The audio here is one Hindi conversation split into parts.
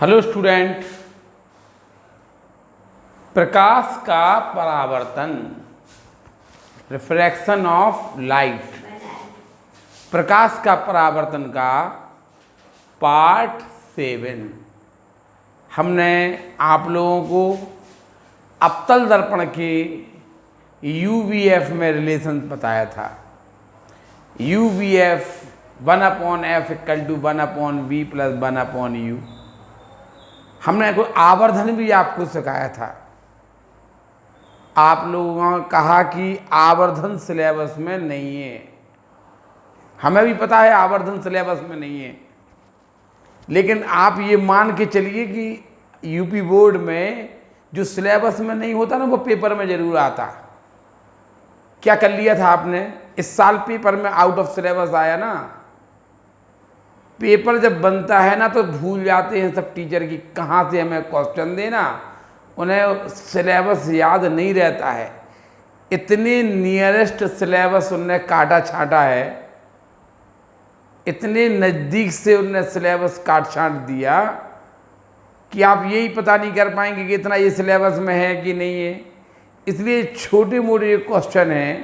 हेलो स्टूडेंट, प्रकाश का परावर्तन, रिफ्रैक्शन ऑफ लाइट, प्रकाश का परावर्तन का पार्ट 7 हमने आप लोगों को अवतल दर्पण के UVF में रिलेशन बताया था। UVF 1/f = 1/v + 1/u। हमने कोई आवर्धन भी आपको सिखाया था। आप लोगों ने कहा कि आवर्धन सिलेबस में नहीं है। हमें भी पता है आवर्धन सिलेबस में नहीं है, लेकिन आप ये मान के चलिए कि यूपी बोर्ड में जो सिलेबस में नहीं होता ना, वो पेपर में जरूर आता। क्या कर लिया था आपने? इस साल पेपर में आउट ऑफ सिलेबस आया ना। पेपर जब बनता है ना तो भूल जाते हैं सब टीचर की कहाँ से हमें क्वेश्चन देना, उन्हें सिलेबस याद नहीं रहता है। इतने नियरेस्ट सिलेबस उनने काटा छांटा है, इतने नज़दीक से उनने सिलेबस काट छांट दिया कि आप यही पता नहीं कर पाएंगे कि इतना ये सिलेबस में है कि नहीं है। इसलिए छोटे मोटे क्वेश्चन हैं,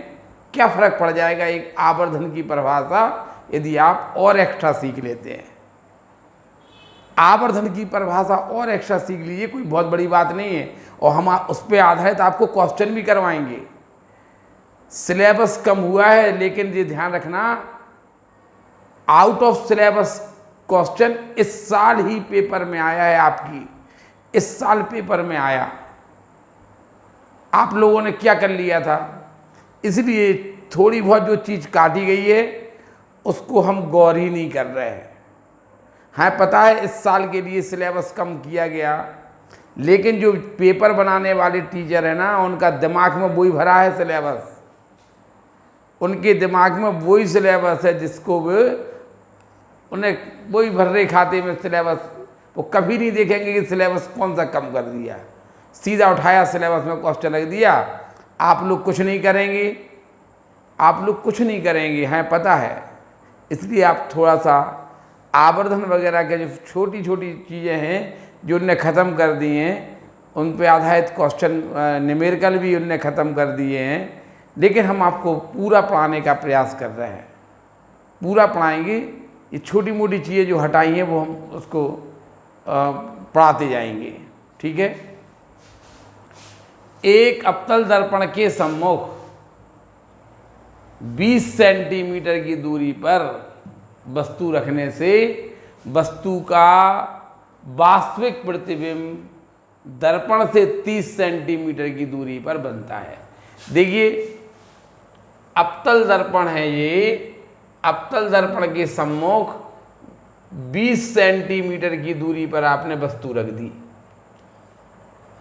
क्या फ़र्क पड़ जाएगा एक आवर्धन की परिभाषा यदि आप और एक्स्ट्रा सीख लेते हैं। आवर्धन की परिभाषा और एक्स्ट्रा सीख लीजिए, कोई बहुत बड़ी बात नहीं है, और हम उस पर आधारित आपको क्वेश्चन भी करवाएंगे। सिलेबस कम हुआ है, लेकिन ये ध्यान रखना आउट ऑफ सिलेबस क्वेश्चन इस साल ही पेपर में आया है। आपकी इस साल पेपर में आया। आप लोगों ने क्या कर लिया था, इसलिए थोड़ी बहुत जो चीज़ काटी गई है उसको हम गौर ही नहीं कर रहे हैं। हाँ, पता है इस साल के लिए सिलेबस कम किया गया, लेकिन जो पेपर बनाने वाले टीचर हैं ना, उनका दिमाग में वही भरा है सिलेबस। उनके दिमाग में वही सिलेबस है जिसको वो उन्हें वही भर्रे खाते में सिलेबस। वो कभी नहीं देखेंगे कि सिलेबस कौन सा कम कर दिया, सीधा उठाया सिलेबस में क्वेश्चन रख दिया। आप लोग कुछ नहीं करेंगे, आप लोग कुछ नहीं करेंगे, हैं पता है। इसलिए आप थोड़ा सा आवर्धन वगैरह के जो छोटी छोटी चीज़ें हैं जो उनने ख़त्म कर दी हैं, उन पे आधारित क्वेश्चन न्यूमेरिकल भी उनने ख़त्म कर दिए हैं, लेकिन हम आपको पूरा पढ़ाने का प्रयास कर रहे हैं। पूरा पढ़ाएंगे। ये छोटी मोटी चीज़ें जो हटाई हैं वो हम उसको पढ़ाते जाएंगे, ठीक है। एक अवतल दर्पण के सम्मुख 20 सेंटीमीटर की दूरी पर वस्तु रखने से वस्तु का वास्तविक प्रतिबिंब दर्पण से 30 सेंटीमीटर की दूरी पर बनता है। देखिए, अवतल दर्पण है ये। अवतल दर्पण के सम्मुख 20 सेंटीमीटर की दूरी पर आपने वस्तु रख दी।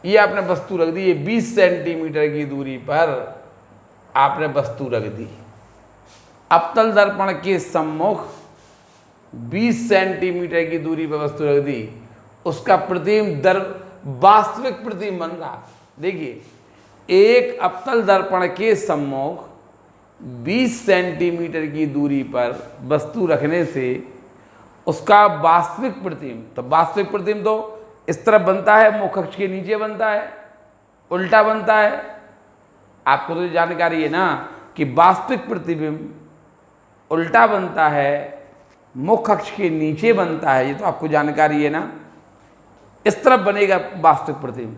ये आपने वस्तु रख दी, ये 20 सेंटीमीटर की दूरी पर आपने वस्तु रख दी। अवतल दर्पण के सम्मुख 20 सेंटीमीटर की दूरी पर वस्तु रख दी, उसका प्रतिबिंब वास्तविक प्रतिबिंब बन रहा। देखिए, एक अवतल दर्पण के सम्मुख 20 सेंटीमीटर की दूरी पर वस्तु रखने से उसका वास्तविक प्रतिबिंब, तो वास्तविक प्रतिबिंब तो इस तरफ बनता है, मुख अक्ष के नीचे बनता है, उल्टा बनता है। आपको तो जानकारी है ना कि वास्तविक प्रतिबिंब उल्टा बनता है, मुख अक्ष के नीचे बनता है। ये तो आपको जानकारी है ना। इस तरफ बनेगा वास्तविक प्रतिबिंब,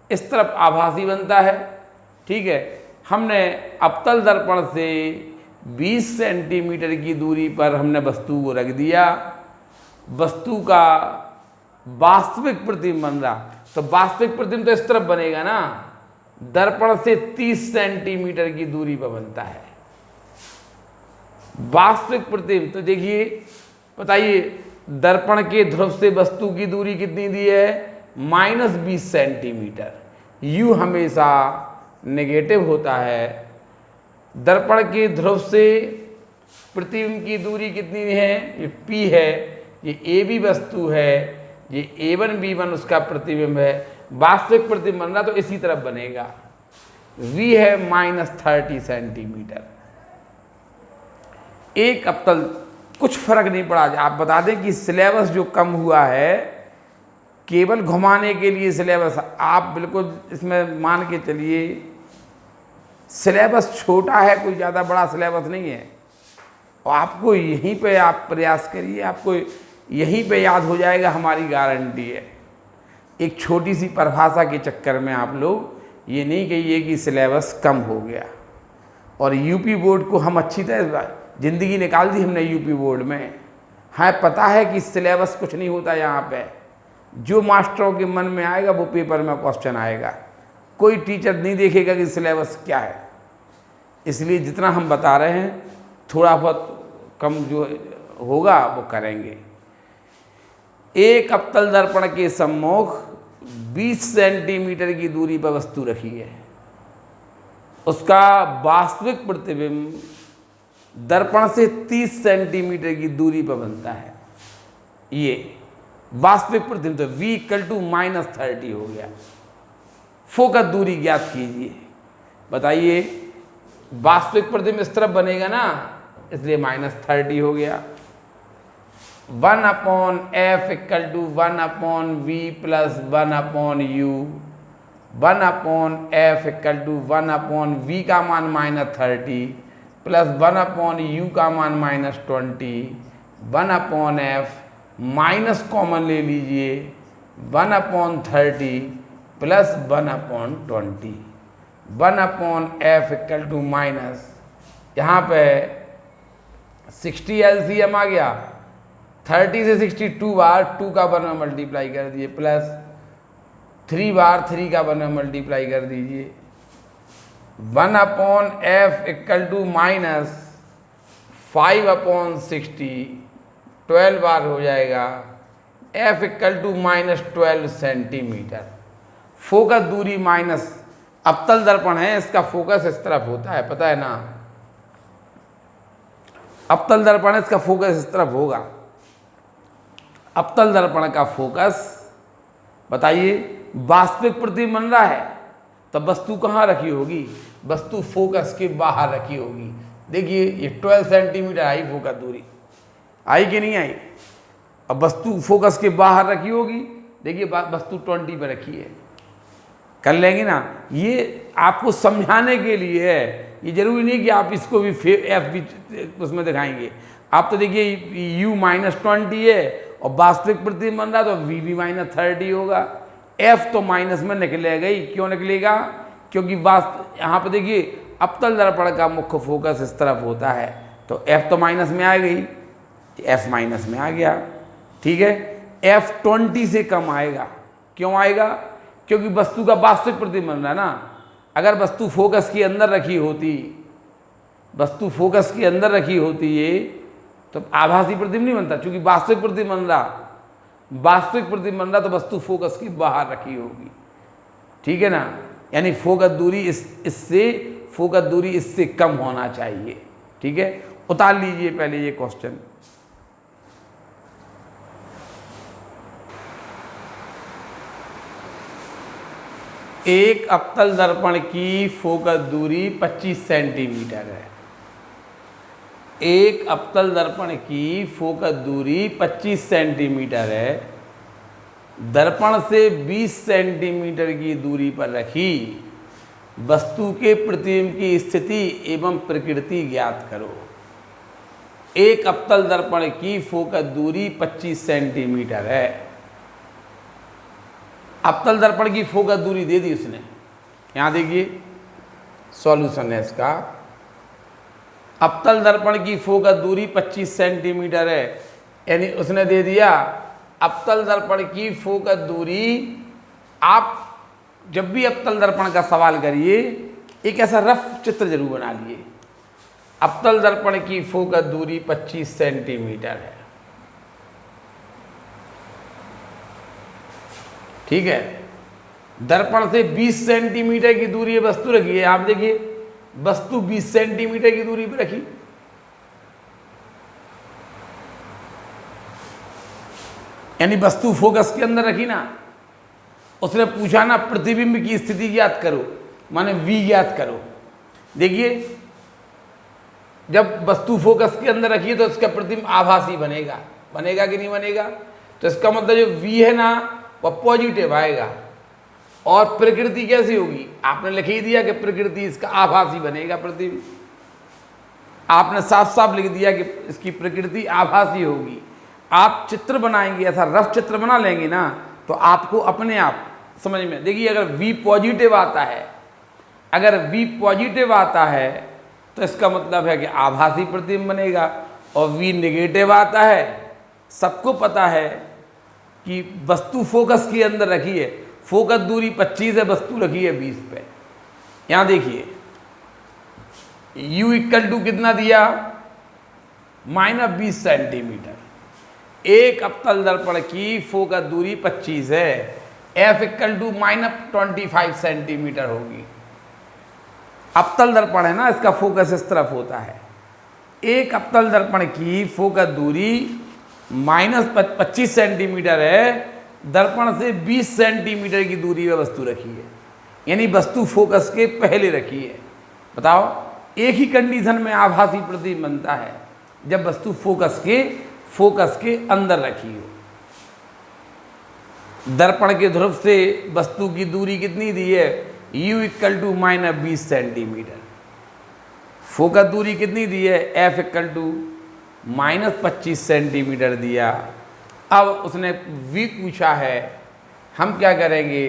इस तरफ आभासी बनता है, ठीक है। हमने अवतल दर्पण से 20 सेंटीमीटर की दूरी पर हमने वस्तु को रख दिया। वस्तु का वास्तविक प्रतिबिंब बन रहा, तो वास्तविक प्रतिबिंब तो इस तरफ बनेगा ना, दर्पण से 30 सेंटीमीटर की दूरी पर बनता है वास्तविक प्रतिबिंब। तो देखिए, बताइए, दर्पण के ध्रुव से वस्तु की दूरी कितनी दी है? -20 सेंटीमीटर। U हमेशा नेगेटिव होता है। दर्पण के ध्रुव से प्रतिबिंब की दूरी कितनी है? ये P है। ये AB वस्तु है, ये A1 B1 उसका प्रतिबिंब है। वास्तविक प्रतिबिंब बन रहा तो इसी तरफ बनेगा। V है -30 सेंटीमीटर। एक अवतल, कुछ फर्क नहीं पड़ा। आप बता दें कि सिलेबस जो कम हुआ है केवल घुमाने के लिए सिलेबस, आप बिल्कुल इसमें मान के चलिए सिलेबस छोटा है, कोई ज़्यादा बड़ा सिलेबस नहीं है, और आपको यहीं पे आप प्रयास करिए, आपको यहीं पे याद हो जाएगा, हमारी गारंटी है। एक छोटी सी परिभाषा के चक्कर में आप लोग ये नहीं कहिए कि सिलेबस कम हो गया। और यूपी बोर्ड को हम अच्छी तरह ज़िंदगी निकाल दी हमने यूपी बोर्ड में। हाँ, पता है कि सिलेबस कुछ नहीं होता यहाँ पे, जो मास्टरों के मन में आएगा वो पेपर में क्वेश्चन आएगा, कोई टीचर नहीं देखेगा कि सिलेबस क्या है। इसलिए जितना हम बता रहे हैं थोड़ा बहुत कम जो होगा वो करेंगे। एक अवतल दर्पण के सम्मुख 20 सेंटीमीटर की दूरी पर वस्तु रखी है, उसका वास्तविक प्रतिबिंब दर्पण से 30 सेंटीमीटर की दूरी पर बनता है। ये वास्तविक प्रतिबिंब, तो v = -30 हो गया। फोकस दूरी ज्ञात कीजिए। बताइए, वास्तविक प्रतिबिंब इस तरफ बनेगा ना, इसलिए -30 हो गया। 1/f = 1/v + 1/u। 1/f = 1/v का मान -30 प्लस 1/u का मान -20। 1/f माइनस कॉमन ले लीजिए, 1/30 प्लस 1/20। 1/f = माइनस, यहाँ पे 60 LCM आ गया, 30 से 60 2 बार 2 का 1 में मल्टीप्लाई कर दिए, प्लस 3 बार 3 का 1 में मल्टीप्लाई कर दीजिए। 1/f = -5/60, 12 बार हो जाएगा। f = -12 centimetre. फोकस दूरी माइनस, अवतल दर्पण है, इसका फोकस इस तरफ होता है, पता है ना। अवतल दर्पण है, इसका फोकस इस तरफ होगा। अवतल दर्पण का फोकस, बताइए, वास्तविक प्रतिबिंब बन रहा है तो वस्तु कहाँ रखी होगी? वस्तु फोकस के बाहर रखी होगी। देखिए ये 12 सेंटीमीटर आई फोकस दूरी, आई कि नहीं आई? अब वस्तु फोकस के बाहर रखी होगी, देखिए वस्तु 20 पर रखी है, कर लेंगे ना। ये आपको समझाने के लिए है, ये जरूरी नहीं कि आप इसको भी f भी उसमें दिखाएंगे। आप तो देखिए u -20 है और वास्तविक प्रतिबिंब बन रहा तो v भी -30 होगा। f तो माइनस में निकलेगा ही, क्यों निकलेगा? क्योंकि यहाँ पर देखिए अवतल दर्पण का मुख्य फोकस इस तरफ होता है, तो f तो माइनस में आ गई, f माइनस में आ गया, ठीक है। f 20 से कम आएगा, क्यों आएगा? क्योंकि वस्तु का वास्तविक प्रतिबिंब बन रहा है ना। अगर वस्तु फोकस के अंदर रखी होती, वस्तु फोकस के अंदर रखी होती ये, तो आभासी प्रतिबिंब नहीं बनता, क्योंकि वास्तविक प्रतिबिंब बन रहा, वास्तविक प्रतिबिंब बन रहा तो वस्तु फोकस की बाहर रखी होगी, ठीक है ना। यानी फोकस दूरी इससे कम होना चाहिए, ठीक है। उतार लीजिए पहले ये क्वेश्चन। एक अवतल दर्पण की फोकस दूरी 25 सेंटीमीटर है। एक अवतल दर्पण की फोकस दूरी 25 सेंटीमीटर है। दर्पण से 20 सेंटीमीटर की दूरी पर रखी वस्तु के प्रतिबिंब की स्थिति एवं प्रकृति ज्ञात करो। एक अवतल दर्पण की फोकस दूरी 25 सेंटीमीटर है। अवतल दर्पण की फोकस दूरी दे दी उसने, यहाँ देखिए सॉल्यूशन है इसका। अवतल दर्पण की फोकस दूरी 25 सेंटीमीटर है, यानी उसने दे दिया अवतल दर्पण की फोकस दूरी। आप जब भी अवतल दर्पण का सवाल करिए एक ऐसा रफ चित्र जरूर बना लिए। अवतल दर्पण की फोकस दूरी 25 सेंटीमीटर है, ठीक है। दर्पण से 20 सेंटीमीटर की दूरी है, वस्तु रखी है। आप देखिए वस्तु 20 सेंटीमीटर की दूरी पर रखी, यानी वस्तु फोकस के अंदर रखी ना। उसने पूछा ना प्रतिबिंब की स्थिति ज्ञात करो, माने v ज्ञात करो। देखिए जब वस्तु फोकस के अंदर रखी है तो इसका प्रतिबिंब आभासी बनेगा, बनेगा कि नहीं बनेगा? तो इसका मतलब जो v है ना वह पॉजिटिव आएगा। और प्रकृति कैसी होगी, आपने लिख ही दिया कि प्रकृति इसका आभासी बनेगा प्रतिबिंब। आपने साफ साफ लिख दिया कि इसकी प्रकृति आभासी होगी। आप चित्र बनाएंगे, ऐसा रफ चित्र बना लेंगे ना, तो आपको अपने आप समझ में। देखिए अगर V पॉजिटिव आता है, अगर V पॉजिटिव आता है तो इसका मतलब है कि आभासी प्रतिबिंब बनेगा। और V नेगेटिव आता है, सबको पता है कि वस्तु फोकस के अंदर रखी है, फोकस दूरी 25 है, वस्तु रखी है 20 पे। यहाँ देखिए U इक्वल टू कितना दिया, -20 सेंटीमीटर। एक अवतल दर्पण की फोकस दूरी 25 है, F इक्वल टू -25 सेंटीमीटर होगी। अवतल दर्पण है ना, इसका फोकस इस तरफ होता है। एक अवतल दर्पण की फोकस दूरी -25 सेंटीमीटर है, दर्पण से 20 सेंटीमीटर की दूरी पर वस्तु रखी है, यानी वस्तु फोकस के पहले रखी है। बताओ, एक ही कंडीशन में आभासी प्रतिबिंब बनता है, जब वस्तु फोकस के अंदर रखी हो। दर्पण के ध्रुव से वस्तु की दूरी कितनी दी है, U equal to -20 centimetre. Focus दूरी कितनी दी है, F इक्वल टू -25 सेंटीमीटर दिया। अब उसने V पूछा है, हम क्या करेंगे,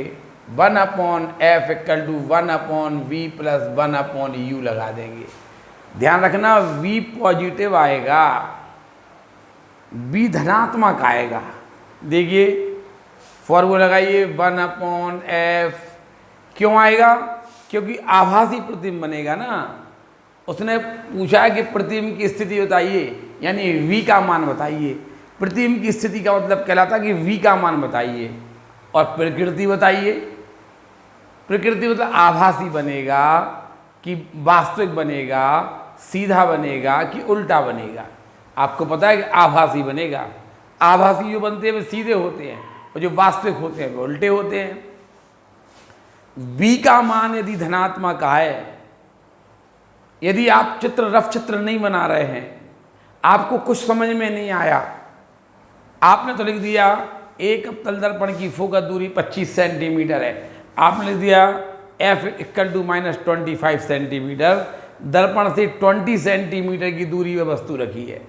1/F equal to 1/V plus 1/U लगा देंगे। ध्यान रखना V पॉजिटिव आएगा, V धनात्मक आएगा। देखिए फॉर्मूला लगाइए, 1/F। क्यों आएगा, क्योंकि आभासी प्रतिबिंब बनेगा ना। उसने पूछा है कि प्रतिबिंब की स्थिति बताइए, यानी V का मान बताइए। प्रतिबिंब की स्थिति का मतलब कहलाता कि V का मान बताइए, और प्रकृति बताइए। प्रकृति मतलब आभासी बनेगा कि वास्तविक बनेगा, सीधा बनेगा कि उल्टा बनेगा। आपको पता है कि आभासी बनेगा। आभासी जो बनते हैं वे सीधे होते हैं, और जो वास्तविक होते हैं वे उल्टे होते हैं। V का मान यदि धनात्मक आए, यदि आप रफ चित्र नहीं बना रहे हैं, आपको कुछ समझ में नहीं आया, आपने तो लिख दिया एक अवतल दर्पण की फोकस दूरी 25 सेंटीमीटर है, आपने लिख दिया F इक्वल टू -25 सेंटीमीटर, दर्पण से 20 सेंटीमीटर की दूरी पर वस्तु रखी है,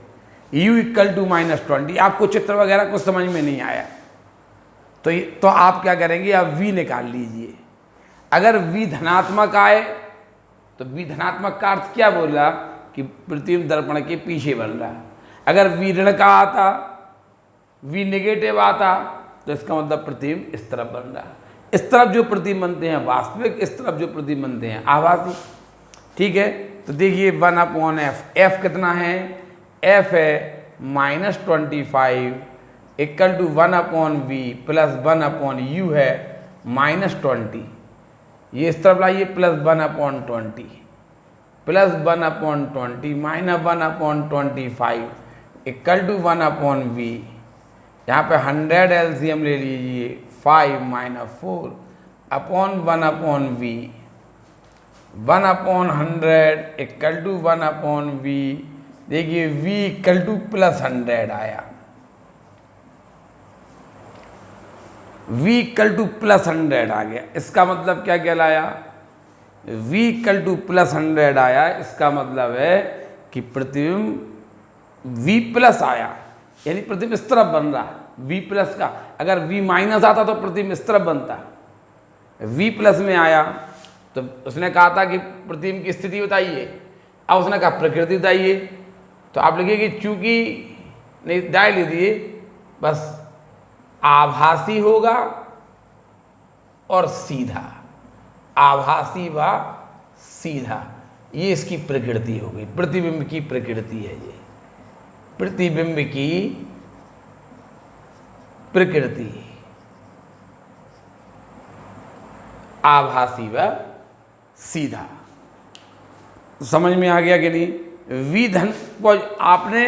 U इक्वल टू -20। आपको चित्र वगैरह कुछ समझ में नहीं आया, तो आप क्या करेंगे, आप V निकाल लीजिए। अगर V धनात्मक आए तो V धनात्मक का अर्थ क्या बोल रहा, कि प्रतिबिंब दर्पण के पीछे बन रहा। अगर V ऋण का आता, V नेगेटिव आता, तो इसका मतलब प्रतिबिंब इस तरफ बन रहा। इस तरफ जो प्रतिबिंब बनते हैं वास्तविक, इस तरफ जो प्रतिबिंब बनते हैं आभासी। ठीक है, तो देखिए 1/F। F कितना है, F है -25 equal to 1/V plus 1/U है -20। ये इस तरफ लाइए, plus 1/20 plus 1/20 minus 1/25 equal to 1/V। यहाँ पे 100 LCM ले लीजिए, 5 - 4 upon 1/V। 1/100 equal to 1/V। देखिए V इक्वल टू +100 आया, V इक्वल टू +100 आ गया। इसका मतलब क्या कहलाया, V इक्वल टू +100 आया। इसका मतलब है कि प्रतिबिंब V प्लस आया, यानी प्रतिबिंब इस तरफ बन रहा V प्लस का। अगर V माइनस आता तो प्रतिबिंब इस तरफ बनता, V प्लस में आया। तो उसने कहा था कि प्रतिबिंब की स्थिति बताइए, अब उसने कहा प्रकृति बताइए। तो आप लिखिए कि चूंकि नहीं डाल लीजिए, बस आभासी होगा और सीधा, आभासी व सीधा, ये इसकी प्रकृति हो गई। प्रतिबिंब की प्रकृति है ये, प्रतिबिंब की प्रकृति आभासी व सीधा। समझ में आ गया कि नहीं। V धन आपने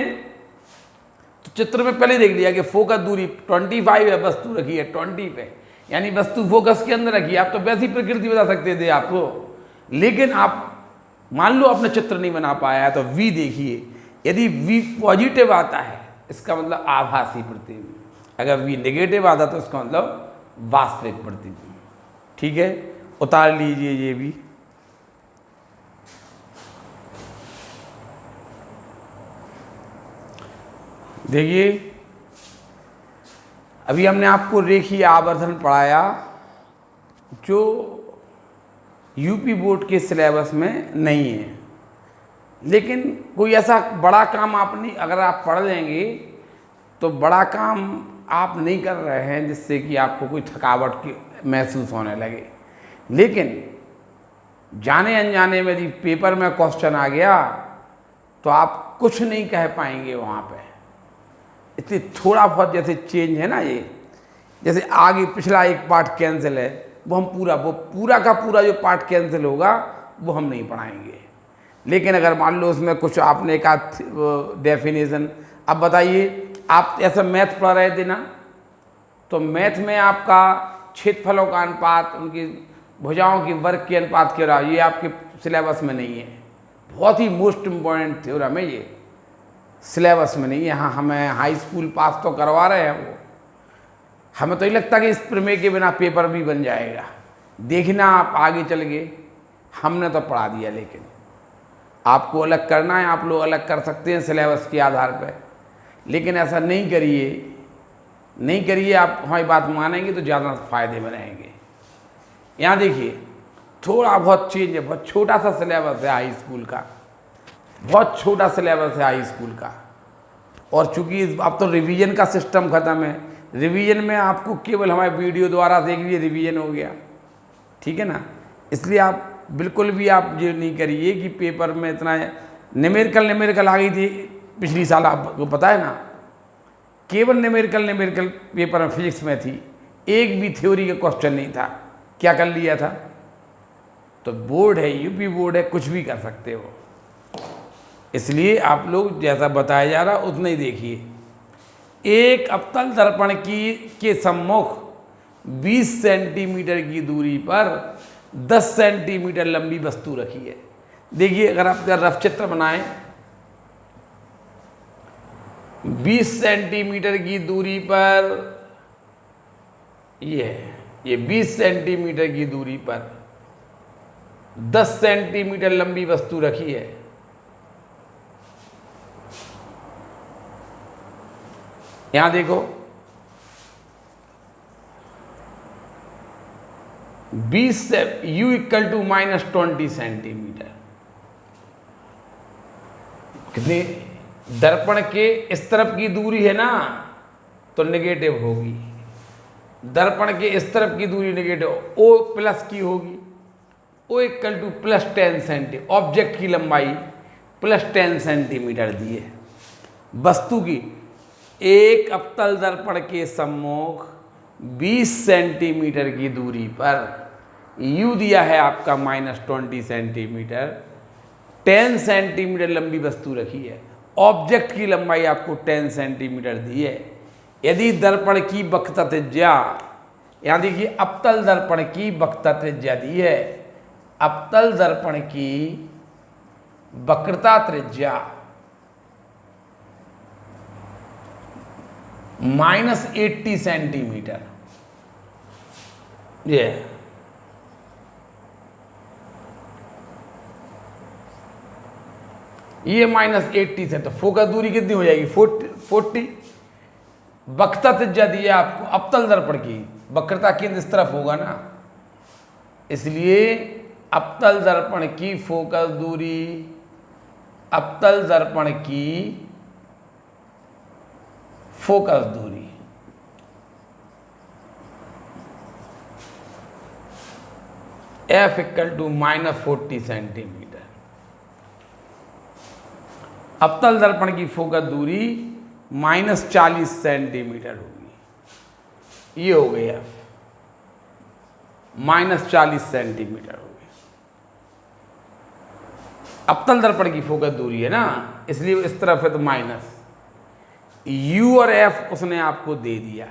तो चित्र में पहले देख लिया कि फोकस दूरी 25 है, वस्तु रखी है 20 पे, यानी वस्तु फोकस के अंदर रखी है। आप तो वैसी प्रकृति बता सकते थे आपको, लेकिन आप मान लो अपने चित्र नहीं बना पाया है, तो V देखिए। यदि V पॉजिटिव आता है, इसका मतलब आभासी प्रतिबिंब। अगर V नेगेटिव आता तो इसका मतलब वास्तविक प्रतिबिंब। ठीक है, उतार लीजिए ये भी। देखिए, अभी हमने आपको रेखीय आवर्धन पढ़ाया जो यूपी बोर्ड के सिलेबस में नहीं है, लेकिन कोई ऐसा बड़ा काम आप नहीं, अगर आप पढ़ लेंगे तो बड़ा काम आप नहीं कर रहे हैं जिससे कि आपको कोई थकावट की महसूस होने लगे। लेकिन जाने अनजाने में यदि पेपर में क्वेश्चन आ गया तो आप कुछ नहीं कह पाएंगे वहाँ पे। इसलिए थोड़ा बहुत जैसे चेंज है ना, ये जैसे आगे पिछला एक पार्ट कैंसिल है, वो पूरा का पूरा जो पार्ट कैंसिल होगा वो हम नहीं पढ़ाएंगे। लेकिन अगर मान लो उसमें कुछ आपने एक आध डेफिनेशन, अब बताइए आप ऐसा मैथ पढ़ रहे थे ना, तो मैथ में आपका क्षेत्रफलों का अनुपात उनकी भुजाओं की वर्ग के अनुपात के रहा, ये आपके सिलेबस में नहीं है। बहुत ही मोस्ट इम्पॉर्टेंट थ्योरम है ये, सिलेबस में नहीं है। हाँ, हमें हाई स्कूल पास तो करवा रहे हैं वो, हमें तो ये लगता है कि इस प्रमेय के बिना पेपर भी बन जाएगा। देखना आप आगे चल गए, हमने तो पढ़ा दिया, लेकिन आपको अलग करना है, आप लोग अलग कर सकते हैं सिलेबस के आधार पर, लेकिन ऐसा नहीं करिए। आप हमारी बात मानेंगे तो ज़्यादा फायदे में रहेंगे। यहाँ देखिए, थोड़ा बहुत चेंज है, बहुत छोटा सा सिलेबस है हाई स्कूल का, बहुत छोटा सिलेबस है हाई स्कूल का। और चूंकि अब तो रिवीजन का सिस्टम ख़त्म है, रिवीजन में आपको केवल हमारे वीडियो द्वारा देख लीजिए, रिवीजन हो गया। ठीक है ना, इसलिए आप बिल्कुल भी आप ये नहीं करिए कि पेपर में इतना न्यूमेरिकल आ गई थी पिछली साल, आपको पता है ना, केवल न्यूमेरिकल पेपर में फिजिक्स में थी, एक भी थ्योरी का क्वेश्चन नहीं था। क्या कर लिया था? तो बोर्ड है, यूपी बोर्ड है, कुछ भी कर सकते हो। इसलिए आप लोग जैसा बताया जा रहा उतना ही देखिए। एक अवतल दर्पण के सम्मुख 20 सेंटीमीटर की दूरी पर 10 सेंटीमीटर लंबी वस्तु रखी है। देखिए, अगर आप रफ चित्र बनाएं, 20 सेंटीमीटर की दूरी पर ये 20 सेंटीमीटर की दूरी पर 10 सेंटीमीटर लंबी वस्तु रखी है। यहां देखो, 20 से u इक्वल टू -20 सेंटीमीटर। कितनी दर्पण के इस तरफ की दूरी है ना, तो नेगेटिव होगी। दर्पण के इस तरफ की दूरी नेगेटिव, ओ प्लस की होगी। O equal to +10 centimetre. Object की लंबाई +10 सेंटीमीटर दी है। वस्तु की एक अवतल दर्पण के सम्मुख 20 सेंटीमीटर की दूरी पर u दिया है आपका -20 सेंटीमीटर, 10 सेंटीमीटर लंबी वस्तु रखी है। ऑब्जेक्ट की लंबाई आपको 10 सेंटीमीटर दी है। यदि दर्पण की वक्रता त्रिज्या, यहाँ देखिए अवतल दर्पण की वक्रता त्रिज्या दी है, अवतल दर्पण की वक्रता त्रिज्या -80 सेंटीमीटर, ये -80 से, तो फोकस दूरी कितनी हो जाएगी? 40। वक्रता त्रिज्या दी है आपको अवतल दर्पण की, वक्रता केंद्र इस तरफ होगा ना, इसलिए अवतल दर्पण की फोकस दूरी, अवतल दर्पण की फोकस दूरी F इक्वल टू -40 सेंटीमीटर। अवतल दर्पण की फोकस दूरी -40 सेंटीमीटर होगी। ये हो गई F, -40 सेंटीमीटर होगी। अवतल दर्पण की फोकस दूरी है ना, इसलिए इस तरफ है तो माइनस। U और F उसने आपको दे दिया।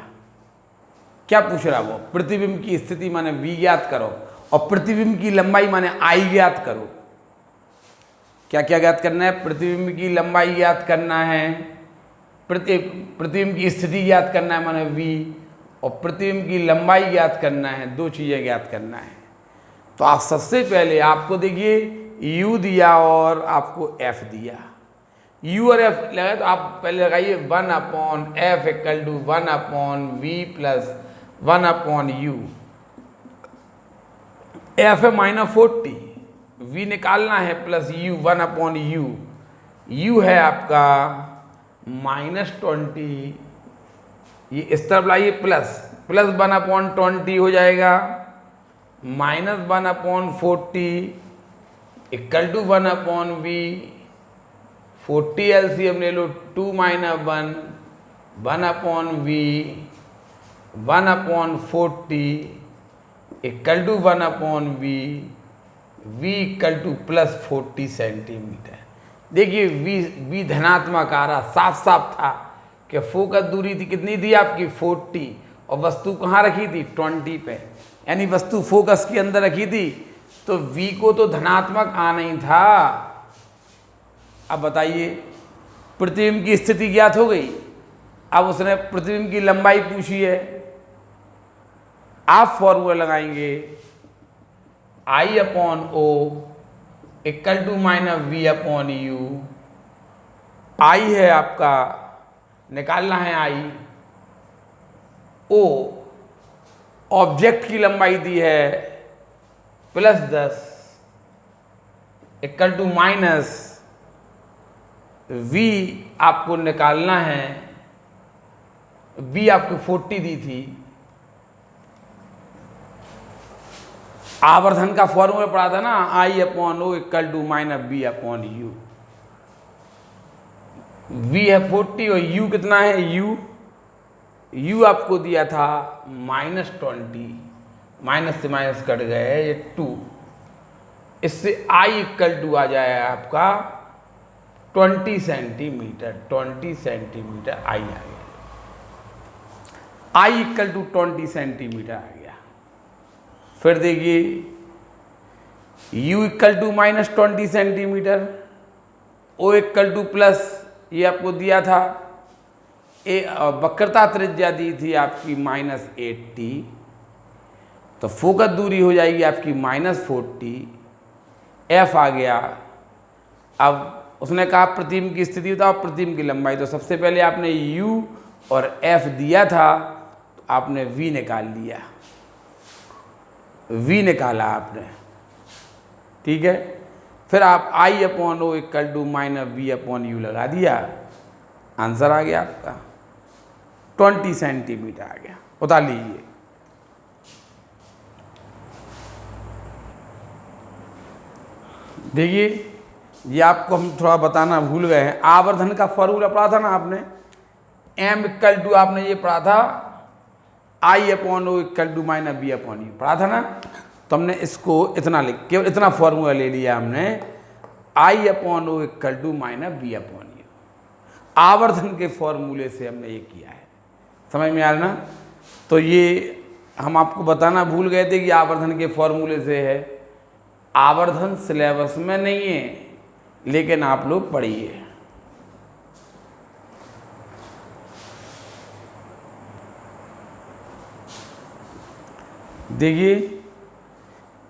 क्या पूछ रहा वो? प्रतिबिंब की स्थिति माने V ज्ञात करो, और प्रतिबिंब की लंबाई माने I ज्ञात करो। क्या क्या ज्ञात करना है? प्रतिबिंब की लंबाई ज्ञात करना है, प्रतिबिंब की स्थिति ज्ञात करना है माने V, और प्रतिबिंब की लंबाई ज्ञात करना है, दो चीज़ें ज्ञात करना है। तो आप सबसे पहले आपको देखिए u दिया और आपको f दिया, u और f लगाए तो आप पहले लगाइए 1/f equal to 1/v plus 1/u। f है -40, v निकालना है प्लस u 1/u, u है आपका -20, ये इस तरफ लाइए प्लस 1/20 हो जाएगा, -1/40 इक्वल टू 1/v, 40 एलसीएम ले लो, 2 - 1 1/v 1/40 equal to 1/v, v equal to plus 40 centimetre. देखिए v धनात्मक आ रहा, साफ साफ था कि फोकस दूरी थी कितनी थी आपकी 40, और वस्तु कहाँ रखी थी 20 पे, यानी वस्तु फोकस के अंदर रखी थी, तो v को तो धनात्मक आना ही था। अब बताइए प्रतिबिंब की स्थिति ज्ञात हो गई, अब उसने प्रतिबिंब की लंबाई पूछी है, आप फॉर्मूला लगाएंगे I/O equal to -v/u। I है आपका, निकालना है I। O ऑब्जेक्ट की लंबाई दी है +10 इक्वल टू -v आपको निकालना है, v आपको 40 दी थी। आवर्धन का फॉर्मूला पढ़ा था ना, I/O equal to -v/u। v है 40 और u कितना है, u आपको दिया था -20, माइनस से माइनस कट गए, ये 2, इससे I इक्वल टू आ जाएगा आपका 20 सेंटीमीटर, 20 सेंटीमीटर I आ गया, I इक्वल टू 20 सेंटीमीटर आ गया। फिर देखिए u equal to -20 centimetre, O equal to plus, ये आपको दिया था वक्रता त्रिज्या दी थी आपकी -80, तो फोकस दूरी हो जाएगी आपकी -40, f आ गया। अब उसने कहा प्रतिबिंब की स्थिति बताओ, प्रतिबिंब की लंबाई, तो सबसे पहले आपने u और f दिया था, तो आपने v निकाल लिया, v निकाला आपने, ठीक है। फिर आप I/O इक्वल टू -v/u लगा दिया, आंसर आ गया आपका 20 सेंटीमीटर आ गया। उतार लीजिए, देखिए ये आपको हम थोड़ा बताना भूल गए हैं, आवर्धन का फॉर्मूला पढ़ा था ना आपने, m इक्वल टू आपने ये पढ़ा था I/O इक्वल टू -v/u पढ़ा था ना, तो हमने इसको इतना लिख, केवल इतना फॉर्मूला ले लिया हमने, I/O इक्वल टू -v/u। आवर्धन के फॉर्मूले से हमने ये किया है, समझ में आ रहा ना। तो ये हम आपको बताना भूल गए थे कि आवर्धन के फॉर्मूले से है। आवर्धन सिलेबस में नहीं है, लेकिन आप लोग पढ़िए। देखिए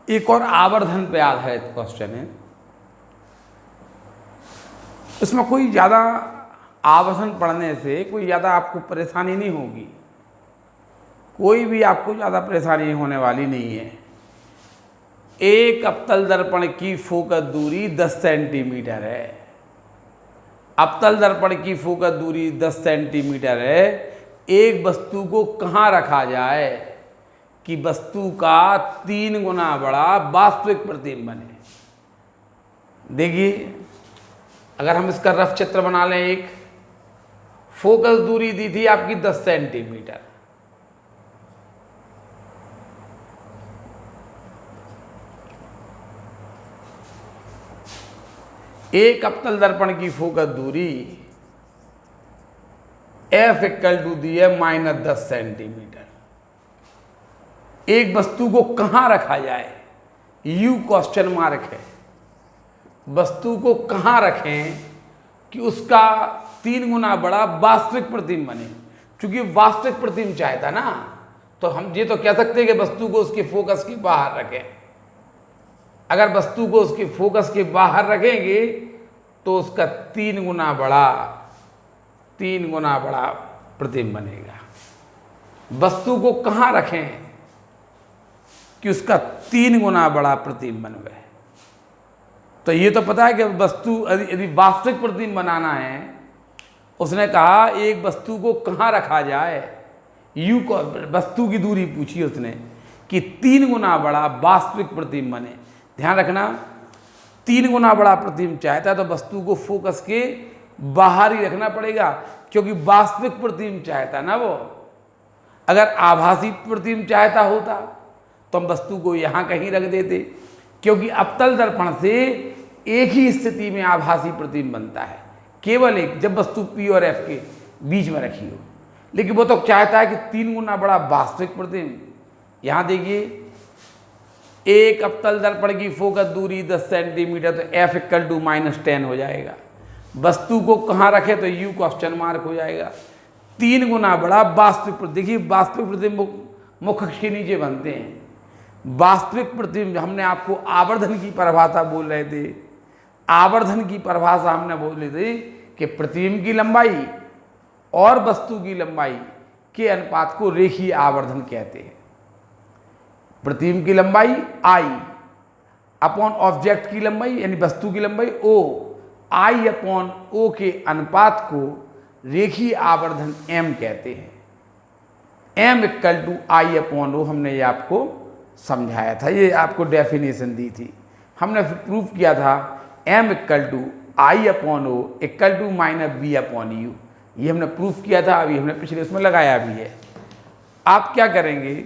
एक और आवर्धन पे आधारित क्वेश्चन है, इसमें कोई ज़्यादा आवर्धन पढ़ने से कोई ज़्यादा आपको परेशानी नहीं होगी, कोई भी आपको ज़्यादा परेशानी होने वाली नहीं है। एक अवतल दर्पण की फोकस दूरी 10 सेंटीमीटर है, अवतल दर्पण की फोकस दूरी 10 सेंटीमीटर है। एक वस्तु को कहाँ रखा जाए कि वस्तु का 3 गुना बड़ा वास्तविक प्रतिबिंब बने। देखिए अगर हम इसका रफ चित्र बना लें, एक फोकस दूरी दी थी आपकी 10 सेंटीमीटर, एक अवतल दर्पण की फोकस दूरी f इक्वल टू दी है -10 सेंटीमीटर। एक वस्तु को कहां रखा जाए, u क्वेश्चन मार्क है, वस्तु को कहां रखें कि उसका 3 गुना बड़ा वास्तविक प्रतिबिंब बने, क्योंकि वास्तविक प्रतिबिंब चाहता ना, तो हम ये तो कह सकते हैं कि वस्तु को उसके फोकस के बाहर रखें। अगर वस्तु को उसके फोकस के बाहर रखेंगे तो उसका 3 गुना बड़ा प्रतिबिंब बनेगा। वस्तु को कहाँ रखें कि उसका 3 गुना बड़ा प्रतिबिंब बने? तो ये तो पता है कि वस्तु यदि वास्तविक प्रतिबिंब बनाना है, उसने कहा एक वस्तु को कहाँ रखा जाए, यू को वस्तु की दूरी पूछी उसने कि 3 गुना बड़ा वास्तविक प्रतिबिंब बने। ध्यान रखना, 3 गुना बड़ा प्रतिबिंब चाहता है तो वस्तु को फोकस के बाहर ही रखना पड़ेगा, क्योंकि वास्तविक प्रतिबिंब चाहता ना वो। अगर आभासी प्रतिबिंब चाहता होता तो हम वस्तु को यहाँ कहीं रख देते, क्योंकि अवतल दर्पण से एक ही स्थिति में आभासी प्रतिबिंब बनता है, केवल एक, जब वस्तु P और F के बीच में रखी हो। लेकिन वो तो चाहता है कि 3 गुना बड़ा वास्तविक प्रतिबिंब। यहाँ देखिए, एक अवतल दर्पण की फोकस दूरी 10 सेंटीमीटर, तो F = -10 हो जाएगा। वस्तु को कहाँ रखे तो U क्वेश्चन मार्क हो जाएगा। 3 गुना बड़ा वास्तविक प्रतिबिंब। देखिए, वास्तविक प्रतिबिंब मुख्य अक्ष के नीचे बनते हैं। वास्तविक प्रतिबिंब, हमने आपको आवर्धन की परिभाषा बोल रहे थे, आवर्धन की परिभाषा हमने बोले थे कि प्रतिबिंब की लंबाई और वस्तु की लंबाई के अनुपात को रेखीय आवर्धन कहते हैं। प्रतिबिंब की लंबाई I अपॉन ऑब्जेक्ट की लंबाई यानी वस्तु की लंबाई O, I अपॉन O के अनुपात को रेखीय आवर्धन M कहते हैं। M = I अपॉन O, हमने ये आपको समझाया था, ये आपको डेफिनेशन दी थी। हमने फिर प्रूफ किया था M = I upon O = -V upon U। ये हमने प्रूफ किया था, अभी हमने पिछले उसमें लगाया भी है। आप क्या करेंगे,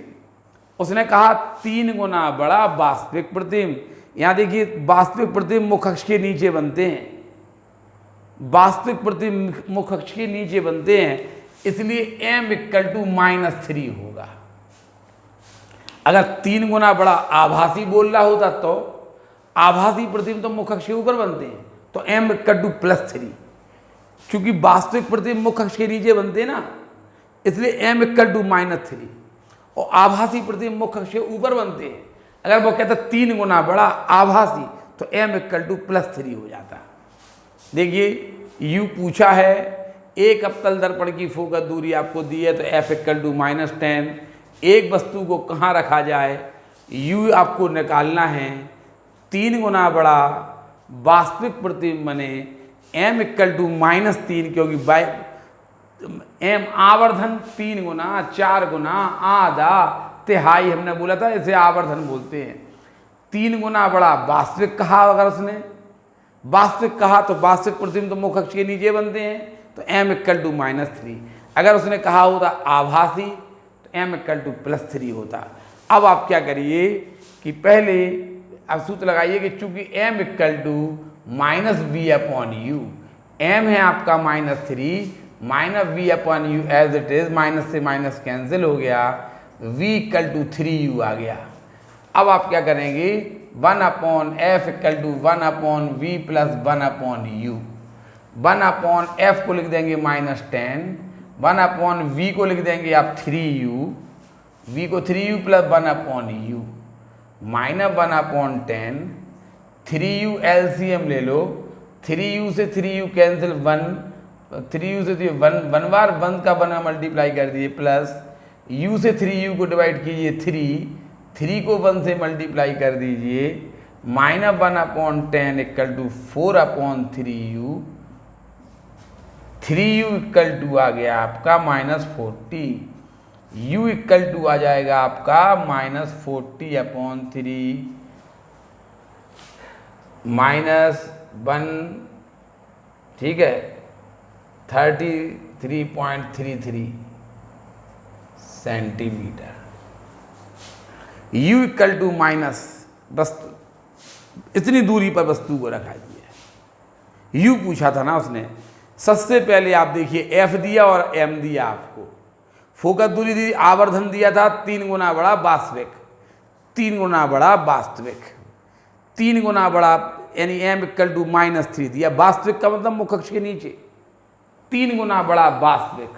उसने कहा 3 गुना बड़ा वास्तविक प्रतिबिंब। यहाँ देखिए, वास्तविक प्रतिबिंब मुख्य अक्ष के नीचे बनते हैं, वास्तविक प्रतिबिंब मुख्य अक्ष के नीचे बनते हैं, इसलिए M = -3 होगा। अगर 3 गुना बड़ा आभासी बोल रहा होता तो आभासी प्रतिबिंब तो मुख्य अक्ष के ऊपर बनते हैं, तो M = +3। चूंकि वास्तविक प्रतिबिंब मुख्य अक्ष के नीचे बनते हैं ना, इसलिए M = -3, और आभासी प्रतिबिंब मुख्य अक्ष के ऊपर बनते हैं। अगर वो कहता 3 गुना बड़ा आभासी तो M = +3 हो जाता। देखिए, U पूछा है, एक अवतल दर्पण की फोकस दूरी आपको दी है, तो F = -10। एक वस्तु को कहाँ रखा जाए, U आपको निकालना है। 3 गुना बड़ा वास्तविक प्रतिबिंब बने, M = -3, क्योंकि M आवर्धन 3 गुना, 4 गुना, आधा, तिहाई हमने बोला था, इसे आवर्धन बोलते हैं। 3 गुना बड़ा वास्तविक कहा, अगर उसने वास्तविक कहा तो वास्तविक प्रतिबिंब तो मुख्य अक्ष के नीचे बनते हैं, तो M = -3। अगर उसने कहा होता आभासी तो M = +3 होता। अब आप क्या करिए कि पहले अब सूत्र लगाइए कि चूंकि M = -V upon U, M है आपका -3, -V upon U as it is, minus से माइनस कैंसिल हो गया, V = 3U आ गया। अब आप क्या करेंगे, 1/F = 1/V + 1/U। 1/F को लिख देंगे -10, 1/V को लिख देंगे आप 3U, V को 3U + 1/U, -1/10, 3U LCM ले लो, 3U से 3U कैंसिल, 3U से 1 बार 1 का 1 मल्टीप्लाई कर दिए, प्लस U से 3U को डिवाइड कीजिए 3 को 1 से मल्टीप्लाई कर दीजिए, -1/10 = 4/3U, 3U = आ गया आपका -40, U = आ जाएगा आपका -40/3 -1, ठीक है, 33.33 सेंटीमीटर। U = माइनस, वस्तु इतनी दूरी पर वस्तु को रखा दिया। U पूछा था ना उसने। सबसे पहले आप देखिए, F दिया और M दिया आपको, फोकस दूरी दी, आवर्धन दिया था 3 गुना बड़ा वास्तविक, 3 गुना बड़ा वास्तविक, 3 गुना बड़ा यानी M = -3 दिया। वास्तविक का मतलब मुख्य अक्ष के नीचे, 3 गुना बड़ा वास्तविक,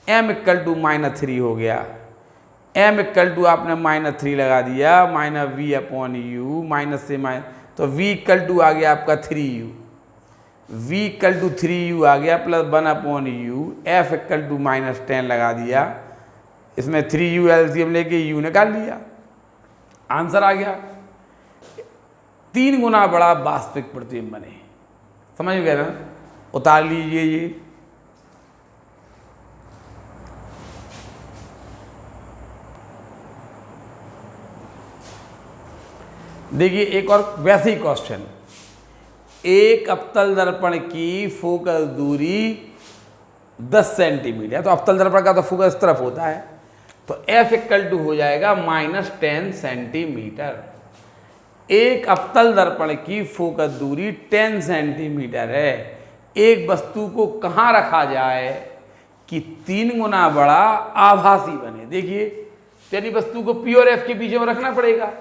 M = -3 हो गया। m इक्वल टू आपने -3 लगा दिया, -v/u, माइनस से माइनस, तो v इक्वल टू आ गया आपका 3u, v equal to 3u आ गया plus 1/u, f equal to -10 लगा दिया, इसमें 3u एलसीएम लेके u निकाल लिया, आंसर आ गया। 3 गुना बड़ा वास्तविक प्रतिबिंब बने, समझ गए ना? उतार लीजिए ये। देखिए एक और वैसे ही क्वेश्चन, एक अवतल दर्पण की फोकस दूरी 10 सेंटीमीटर, तो अवतल दर्पण का तो फोकस इस तरफ होता है, तो f इक्वल टू हो जाएगा -10 सेंटीमीटर। एक अवतल दर्पण की फोकस दूरी 10 सेंटीमीटर है, एक वस्तु को कहाँ रखा जाए कि 3 गुना बड़ा आभासी बने। देखिए यानी वस्तु को P और F के बीच में रखना पड़ेगा,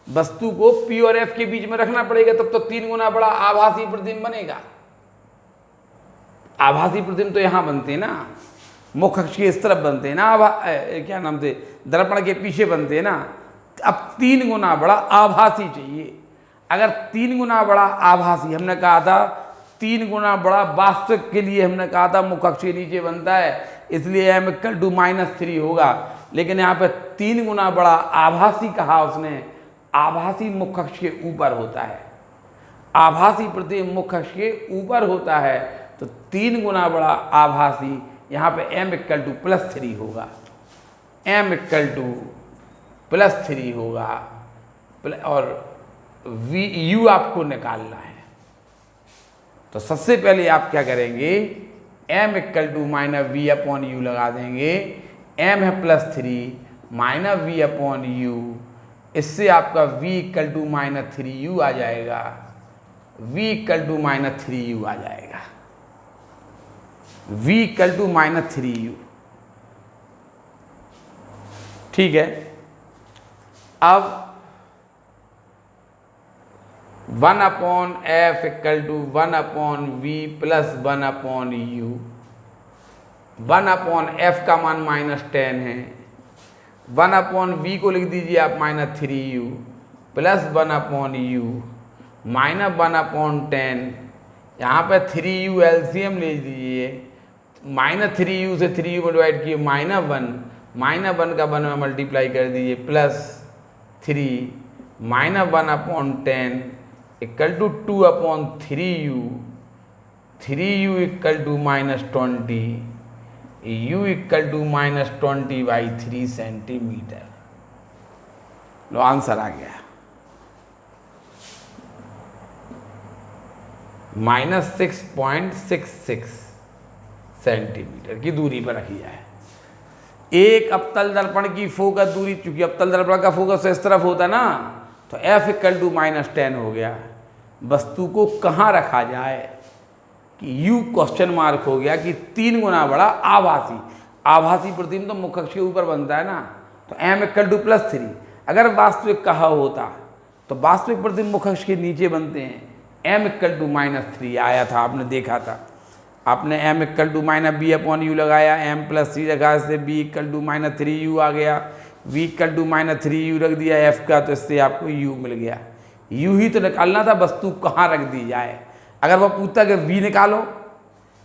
वस्तु को P और F के बीच में रखना पड़ेगा, तब तो 3 गुना बड़ा आभासी प्रतिबिंब बनेगा। आभासी प्रतिबिंब तो यहां बनते हैं ना, मुख अक्ष के इस तरफ बनते हैं ना, क्या नाम से, दर्पण के पीछे बनते हैं ना। अब 3 गुना बड़ा आभासी चाहिए। अगर 3 गुना बड़ा आभासी, हमने कहा था 3 गुना बड़ा वास्तविक के लिए हमने कहा था मुख अक्ष के नीचे बनता है, इसलिए m इक्वल टू -3 होगा। लेकिन यहाँ पे 3 गुना बड़ा आभासी कहा उसने, आभासी मुख अक्ष के ऊपर होता है, आभासी प्रतिबिंब मुख अक्ष के ऊपर होता है, तो 3 गुना बड़ा आभासी, यहाँ पे m इक्वल टू +3 होगा, m इक्वल टू +3 होगा, और u आपको निकालना है। तो सबसे पहले आप क्या करेंगे, m इक्वल टू -v/u लगा देंगे, m है +3 -v/u, इससे आपका v इक्वल टू -3u आ जाएगा, v इक्वल टू -3u आ जाएगा, v इक्वल टू -3u। ठीक है, अब 1/f equal to 1/v plus 1/u, 1/f का मान -10 है, 1/v को लिख दीजिए आप -3u प्लस 1/u माइनस 1/10, यहाँ पे 3u एलसीएम ले लीजिए, -3u से 3u को डिवाइड किए -1, -1 का 1 में मल्टीप्लाई कर दीजिए plus 3 -1/10 equal to 2/3u, 3u equal to -20, u equal to -20/3 centimetre. लो आंसर आ गया, -6.66 सेंटीमीटर की दूरी पर रखी जाए। एक अवतल दर्पण की फोकस दूरी, चूंकि अवतल दर्पण का फोकस इस तरफ होता ना, तो f इक्वल टू -10 हो गया। वस्तु को कहाँ रखा जाए कि u क्वेश्चन मार्क हो गया कि 3 गुना बड़ा आभासी, आभासी प्रतिबिंब तो मुख अक्ष के ऊपर बनता है ना, तो m इक्वल टू +3। अगर वास्तविक कहा होता तो वास्तविक प्रतिबिंब मुख अक्ष के नीचे बनते हैं, m इक्वल टू -3 आया था, आपने देखा था, आपने m इक्वल टू -b/u लगाया, m +3 रखा, इससे b इक्वल टू -3u आ गया, v इक्वल टू -3u रख दिया f का, तो इससे आपको u मिल गया। u ही तो निकालना था वस्तु कहाँ रख दी जाए। अगर वह पूछता कि v निकालो,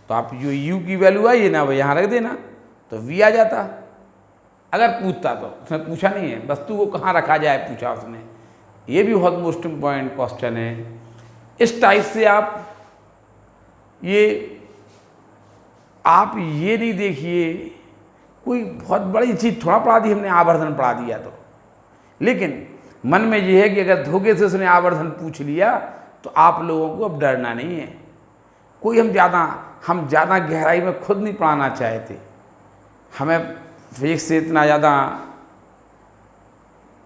तो आप जो u की वैल्यू आई है ना वो यहाँ रख देना, तो v आ जाता। अगर पूछता, तो उसने पूछा नहीं है, वस्तु को कहाँ रखा जाए पूछा उसने। ये भी बहुत मोस्ट इम्पॉर्टेंट क्वेश्चन है। इस टाइप से आप ये नहीं देखिए कोई बहुत बड़ी चीज़ थोड़ा पढ़ा दी हमने, आवर्धन पढ़ा दिया तो, लेकिन मन में ये है कि अगर धोखे से उसने आवर्धन पूछ लिया तो आप लोगों को अब डरना नहीं है। कोई हम ज़्यादा गहराई में खुद नहीं पढ़ाना चाहते, हमें फिजिक्स से इतना ज़्यादा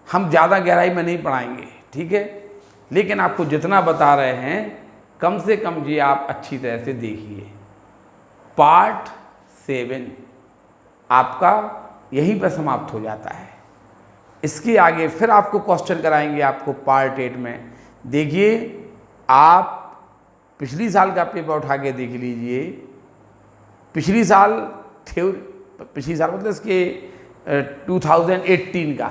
हम ज़्यादा गहराई में नहीं पढ़ाएंगे, ठीक है, लेकिन आपको जितना बता रहे हैं कम से कम ये आप अच्छी तरह से देखिए। पार्ट 7 आपका यहीं पर समाप्त हो जाता है। इसके आगे फिर आपको क्वेश्चन कराएंगे आपको पार्ट 8 में। देखिए आप पिछली साल का पेपर उठा के देख लीजिए, पिछली साल मतलब इसके 2018 का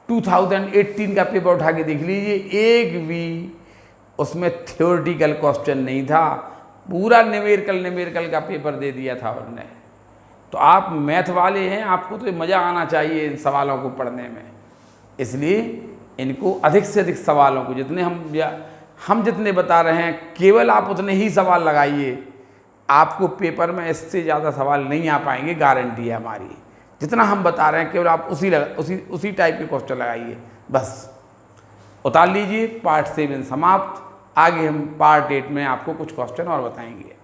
2018 का पेपर उठा के देख लीजिए, एक भी उसमें थ्योरेटिकल क्वेश्चन नहीं था, पूरा न्यूमेरिकल का पेपर दे दिया था उन्होंने। तो आप मैथ वाले हैं, आपको तो मज़ा आना चाहिए इन सवालों को पढ़ने में, इसलिए इनको अधिक से अधिक सवालों को जितने हम जितने बता रहे हैं केवल आप उतने ही सवाल लगाइए, आपको पेपर में इससे ज़्यादा सवाल नहीं आ पाएंगे, गारंटी है हमारी। जितना हम बता रहे हैं केवल आप उसी टाइप के क्वेश्चन लगाइए, बस उतार लीजिए। पार्ट 7 समाप्त। आगे हम पार्ट 8 में आपको कुछ क्वेश्चन और बताएंगे।